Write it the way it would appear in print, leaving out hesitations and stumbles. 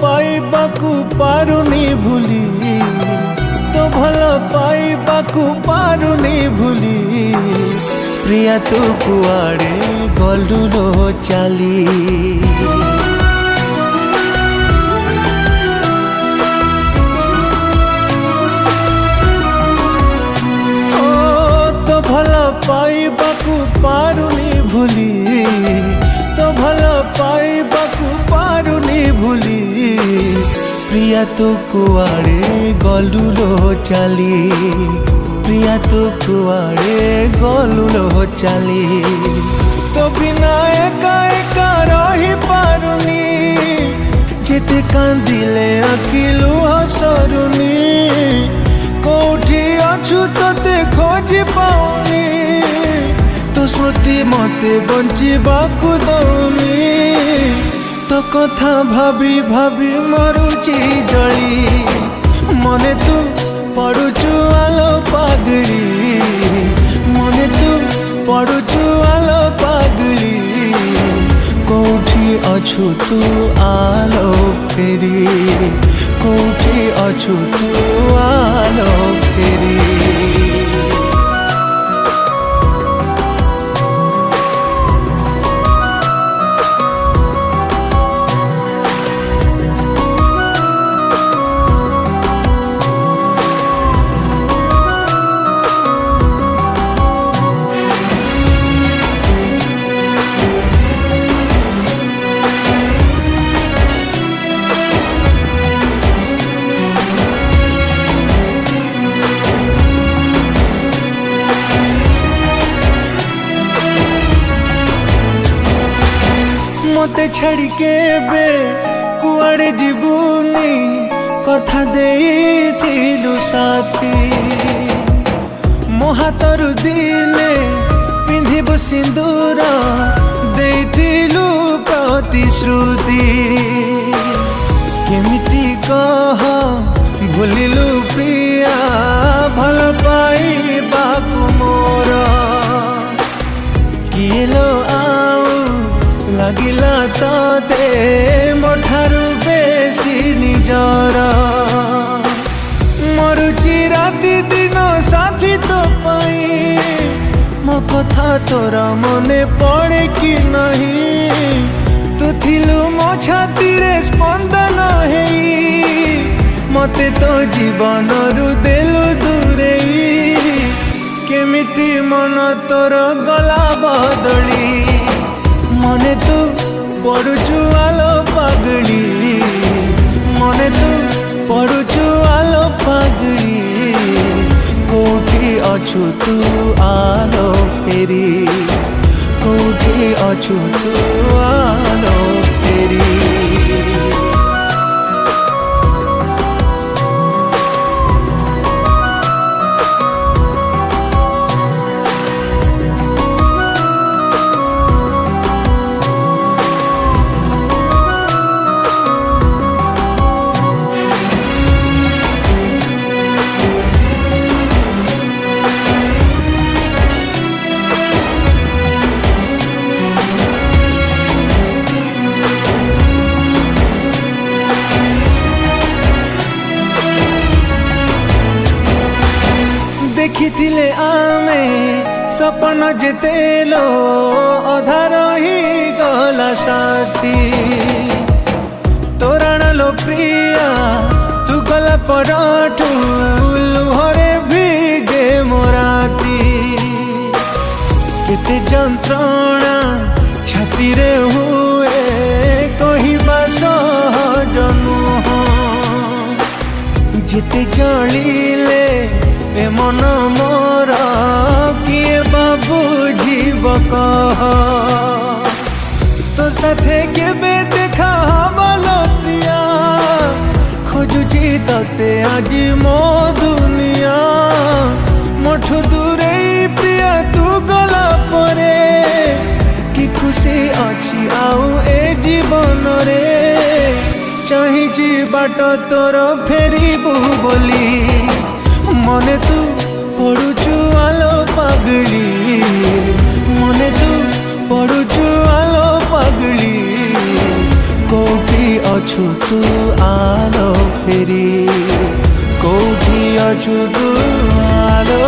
पाइबाकू पारुनी भूली तो भल पाइबाकू पारुनी भूली प्रिया तू कुआड़े गलु लो चाली तो भल पाइबाकू पारुनी भूली तो भल पाइबाकू पारुनी भूली प्रिया तू कुआड़े गलु लो चाली प्रिया तू कुआड़े गलु लो चाली तो बिना एका एका रही पारुनी जेते कांदिले अखिलु हसरुनी कोठी अछु तोते खोजी पाउनी तो स्मृति मते बंचिबाकू दौनी तो कथा भाभी भाभी मरुची जली मने तू पड़ुचु आलो पागड़ी मने तू पड़ुचु आलो पागड़ी कोठी अछु तू आलो फेरी कोठी अछु तू आलो फेरी मते छाड़ी के बे कुआड़े जीवुनी कथा देइथिलु साथी मो हाथरु दिने पिंधिबु सिंदूर देइथिलु प्रतिश्रुति केमिति कह भूलिलु प्रिया भल पाइबाकू मोर किलो लगिला ते मोठारु बेसी निजर मरुची राति दिन साथी तो पाई मो कथा तोरा मने पड़े कि नहीं तू थिलु मो छाती रे स्पंदन हेई मते तो जीवन रु देलु दूरे केमिति मन तोर गला बदली मने तू पड़ुचु आलो पागड़ी मने तू पड़ुचु आलो पागड़ी कोठी अछु तू आलो फेरी कोठी अछु तू आलो फेरी देखिथिले आमे सपन जेतेलो अधार ही गला साथी तोरण लो प्रिया तू गला पराठू लुहरे भीगे मोराती केते जंत्रणा छाती रे हुए कहिबा सहज नुह जेते जलिले ए मन मोर किए बाबू जीव कह तो साथे केबे देखा हवालो प्रिया खोजुची तते आज मो दुनिया मोठू दूरे प्रिया तू गला परे कि खुशी अच्छी आउ ए जीवन रे चाहिए बाट तोर फेरिबू बोली मने तू पड़ुचु आलो पगली मने तू पड़ुचु आलो पगली कोठी अछु तू आलो फेरी कोठी अछु तू आलो